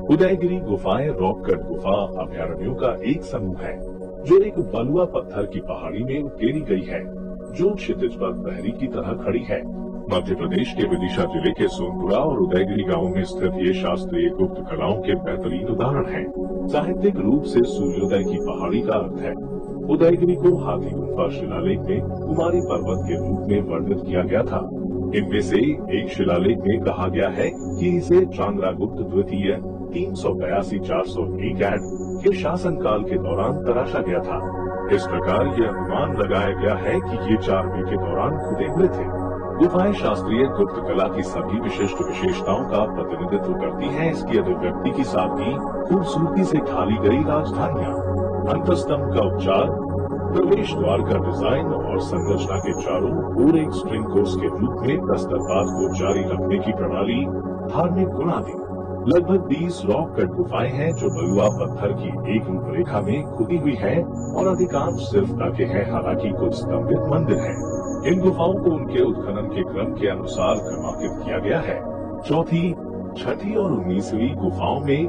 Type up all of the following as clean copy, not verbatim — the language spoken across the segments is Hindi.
उदयगिरी गुफाएं रॉक कट गुफा अभयारण्यों का एक समूह है जो एक बलुआ पत्थर की पहाड़ी में उकेरी गई है, जो क्षितिज पर प्रहरी की तरह खड़ी है। मध्य प्रदेश के विदिशा जिले के सोनपुरा और उदयगिरी गांव में स्थित ये शास्त्रीय गुप्त कलाओं के बेहतरीन उदाहरण हैं। साहित्यिक रूप से सूर्योदय की पहाड़ी का अर्थ है। उदयगिरी को हाथी गुफा शिलालेख में कुमारी पर्वत के रूप में वर्णित किया गया था। इनमें से एक शिलालेख में कहा गया है कि इसे चांद्रगुप्त द्वितीय 382-401 के शासनकाल के दौरान तराशा गया था। इस प्रकार यह अनुमान लगाया गया है कि ये 4वीं के दौरान खुदे हुए थे। गुफाएं शास्त्रीय गुप्त कला की सभी विशिष्ट विशेषताओं का प्रतिनिधित्व करती हैं। इसकी अभिव्यक्ति की सादगी, खूबसूरती से ढाली गई राजधानियां, अंतस्तंभ का उपचार, प्रवेश द्वार का डिजाइन और संरचना के चारों ओर एक स्ट्रिंग कोर्स के रूप में प्रस्तरपात को जारी रखने की प्रणाली, धार्मिक गुण आदि। लगभग 20 रॉक कट गुफाएं हैं जो बलुआ पत्थर की एक रूपरेखा में खुदी हुई है और अधिकांश सिर्फता के हैं, हालांकि कुछ स्तंभित मंदिर हैं। इन गुफाओं को उनके उत्खनन के क्रम के अनुसार क्रमांकित किया गया है। चौथी, छठी और 19वीं गुफाओं में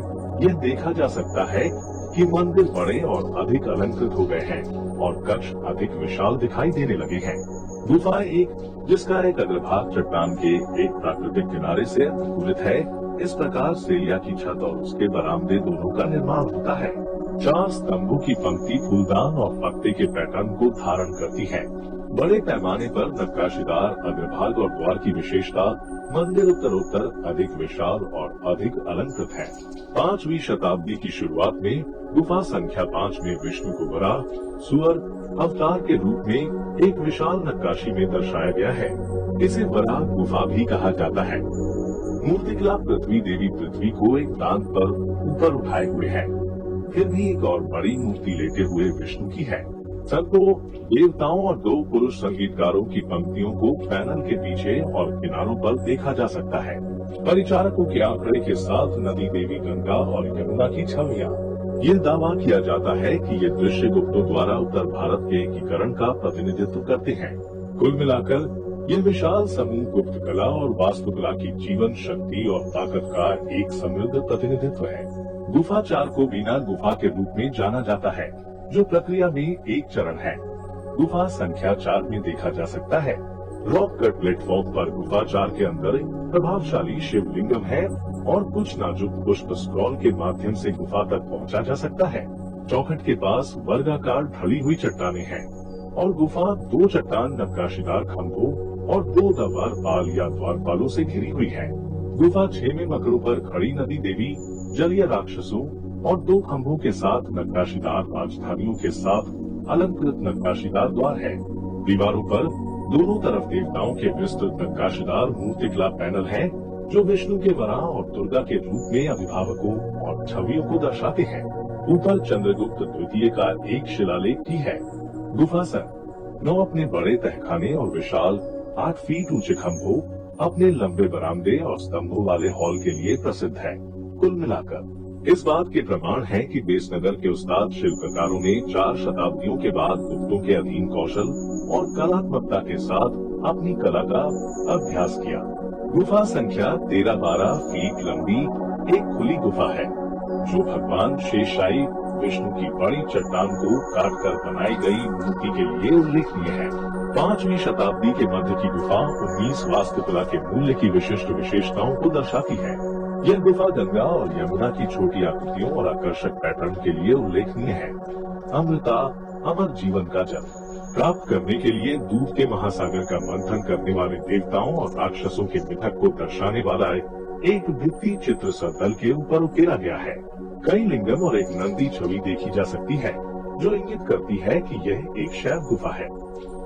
यह देखा जा सकता है कि मंदिर बड़े और अधिक अलंकृत हो गए हैं और कक्ष अधिक विशाल दिखाई देने लगे हैं। गुफा एक, जिसका एक अग्रभाग चट्टान के एक प्राकृतिक किनारे से अनुकूलित है, इस प्रकार सेलिया की छत और उसके बरामदे दोनों का निर्माण होता है। 4 स्तंभों की पंक्ति फूलदान और पत्ते के पैटर्न को धारण करती है। बड़े पैमाने पर नक्काशीदार अग्रभाग और द्वार की विशेषता मंदिर उत्तरोत्तर अधिक विशाल और अधिक अलंकृत है। 5वीं शताब्दी की शुरुआत में गुफा संख्या 5 में विष्णु को वराह सुअर अवतार के रूप में एक विशाल नक्काशी में दर्शाया गया है। इसे वराह गुफा भी कहा जाता है। मूर्तिकला पृथ्वी देवी पृथ्वी को एक दांत पर ऊपर उठाए हुए है। फिर भी एक और बड़ी मूर्ति लेटे हुए विष्णु की है। छत को देवताओं और 2 पुरुष संगीतकारों की पंक्तियों को पैनल के पीछे और किनारों पर देखा जा सकता है। परिचारकों के आंकड़े के साथ नदी देवी गंगा और यमुना की छवियां। यह दावा किया जाता है कि ये दृश्य गुप्तों द्वारा उत्तर भारत के एकीकरण का प्रतिनिधित्व करते हैं। कुल मिलाकर यह विशाल समूह गुप्त कला और वास्तुकला की जीवन शक्ति और ताकत का एक समृद्ध प्रतिनिधित्व है। गुफा 4 को बीना गुफा के रूप में जाना जाता है, जो प्रक्रिया में एक चरण है। गुफा संख्या 4 में देखा जा सकता है। रॉक कट प्लेटफॉर्म पर गुफा 4 के अंदर प्रभावशाली शिवलिंगम है और कुछ नाजुक पुष्प स्क्रॉल के माध्यम से गुफा तक पहुंचा जा सकता है। चौखट के पास वर्गाकार ढली हुई चट्टानें हैं और गुफा 2 चट्टान नक्काशीदार खंभों और 2 द्वारपाल या द्वारपालों से घिरी हुई है। गुफा 6 में मकड़ों पर खड़ी नदी देवी, जलीय राक्षसों और 2 खंभों के साथ नक्काशीदार राजधानियों के साथ अलंकृत नक्काशीदार द्वार है। दीवारों पर दोनों तरफ देवताओं के विस्तृत नक्काशीदार मूर्तिकला पैनल हैं, जो विष्णु के वराह और दुर्गा के रूप में अभिभावकों और छवियों को दर्शाते हैं। ऊपर चंद्रगुप्त द्वितीय का एक शिलालेख भी है। गुफा सन 9 अपने बड़े तहखाने और विशाल 8 फीट ऊंचे खंभों, अपने लंबे बरामदे और स्तंभों वाले हॉल के लिए प्रसिद्ध है। कुल मिलाकर इस बात के प्रमाण है कि बेसनगर के उस्ताद शिल्पकारों ने 4 शताब्दियों के बाद गुप्तों के अधीन कौशल और कलात्मकता के साथ अपनी कला का अभ्यास किया। गुफा संख्या 13-12 फीट लंबी एक खुली गुफा है, जो भगवान शेषशायी विष्णु की बड़ी चट्टान को काटकर बनाई गई मूर्ति के लिए उल्लेखनीय है। 5वीं शताब्दी के मध्य की गुफा 19 वास्तुकला के मूल्य की विशिष्ट विशेषताओं को दर्शाती है। यह गुफा गंगा और यमुना की छोटी आकृतियों और आकर्षक पैटर्न के लिए उल्लेखनीय है। अमृता, अमर जीवन का जल प्राप्त करने के लिए दूध के महासागर का मंथन करने वाले देवताओं और राक्षसों के मिथक को दर्शाने वाला एक भित्ति चित्र सतल के ऊपर उकेरा गया है। कई लिंगम और एक नंदी छवि देखी जा सकती है, जो इंगित करती है कि यह एक शैव गुफा है।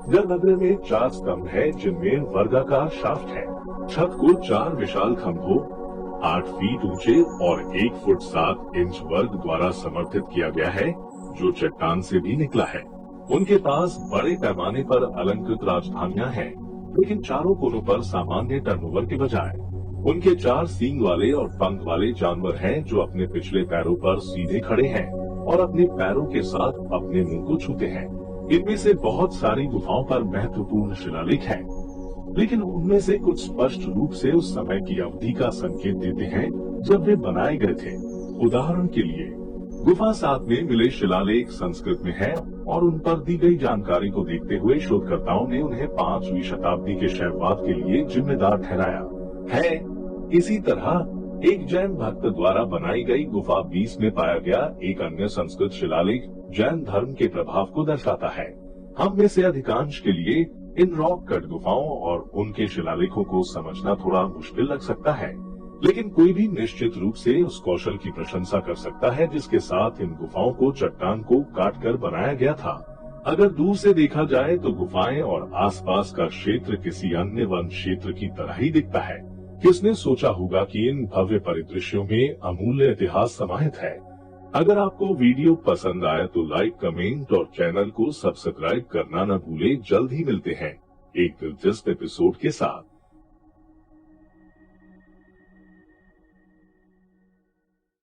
गर्भगृह में 4 स्तंभ है, जिनमें वर्गाकार शाफ्ट है। छत को 4 विशाल खंभों 8 फीट ऊंचे और 1 फुट 7 इंच वर्ग द्वारा समर्थित किया गया है, जो चट्टान से भी निकला है। उनके पास बड़े पैमाने पर अलंकृत राजधानियां हैं, लेकिन चारों कोनों पर सामान्य टर्नओवर के बजाय उनके 4 सींग वाले और पंख वाले जानवर हैं, जो अपने पिछले पैरों पर सीधे खड़े हैं और अपने पैरों के साथ अपने मुंह को छूते हैं। इनमें से बहुत सारी गुफाओं पर महत्वपूर्ण शिलालेख हैं, लेकिन उनमें से कुछ स्पष्ट रूप से उस समय की अवधि का संकेत देते हैं जब वे बनाए गए थे। उदाहरण के लिए गुफा 7 में मिले शिलालेख संस्कृत में है और उन पर दी गई जानकारी को देखते हुए शोधकर्ताओं ने उन्हें 5वीं शताब्दी के शैववाद के लिए जिम्मेदार ठहराया है। इसी तरह एक जैन भक्त द्वारा बनाई गई गुफा 20 में पाया गया एक अन्य संस्कृत शिलालेख जैन धर्म के प्रभाव को दर्शाता है। हम में से अधिकांश के लिए इन रॉक कट गुफाओं और उनके शिलालेखों को समझना थोड़ा मुश्किल लग सकता है, लेकिन कोई भी निश्चित रूप से उस कौशल की प्रशंसा कर सकता है जिसके साथ इन गुफाओं को चट्टान को काटकर बनाया गया था। अगर दूर से देखा जाए तो गुफाएं और आसपास का क्षेत्र किसी अन्य वन क्षेत्र की तरह ही दिखता है। किसने सोचा होगा कि इन भव्य परिदृश्यों में अमूल्य इतिहास समाहित है। अगर आपको वीडियो पसंद आए तो लाइक, कमेंट और चैनल को सब्सक्राइब करना न भूले। जल्द ही मिलते हैं एक दिलचस्प एपिसोड के साथ।